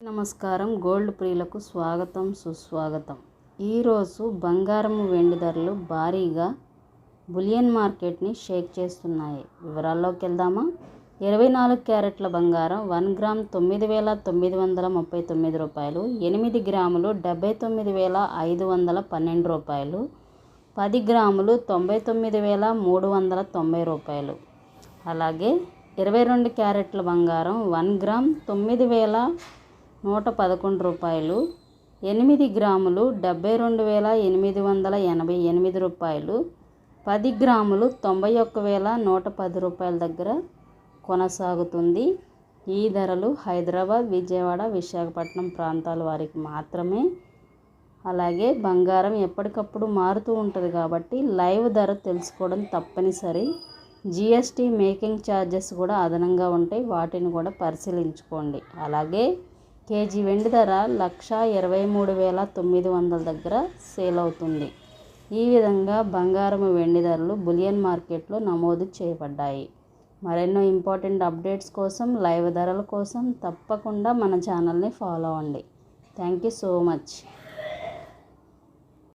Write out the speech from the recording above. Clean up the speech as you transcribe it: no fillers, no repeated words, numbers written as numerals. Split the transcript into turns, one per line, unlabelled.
నమస్కారం. గోల్డ్ ప్రియులకు స్వాగతం, సుస్వాగతం. ఈరోజు బంగారం వెండి ధరలు భారీగా బులియన్ మార్కెట్ని షేక్ చేస్తున్నాయి. వివరాల్లోకి వెళ్దామా? 24 క్యారెట్ల బంగారం 1 గ్రామ్ 9,939 రూపాయలు, 8 గ్రాములు 79,512 రూపాయలు, 10 గ్రాములు 99,390 రూపాయలు. అలాగే 22 క్యారెట్ల బంగారం 1 గ్రామ్ 9,111 రూపాయలు, 8 గ్రాములు 72,888 రూపాయలు, 10 గ్రాములు 91,110 రూపాయల దగ్గర కొనసాగుతుంది. ఈ ధరలు హైదరాబాద్, విజయవాడ, విశాఖపట్నం ప్రాంతాల వారికి మాత్రమే. అలాగే బంగారం ఎప్పటికప్పుడు మారుతూ ఉంటుంది కాబట్టి లైవ్ ధర తెలుసుకోవడం తప్పనిసరి. జిఎస్టీ మేకింగ్ ఛార్జెస్ కూడా అదనంగా ఉంటాయి, వాటిని కూడా పరిశీలించుకోండి. అలాగే కేజీ వెండి ధర 1,23,900 దగ్గర సేల్ అవుతుంది. ఈ విధంగా బంగారం వెండి ధరలు బులియన్ మార్కెట్లో నమోదు చేయబడ్డాయి. మరెన్నో ఇంపార్టెంట్ అప్డేట్స్ కోసం, లైవ్ ధరల కోసం తప్పకుండా మన ఛానల్ని ఫాలో అవ్వండి. Thank you so much.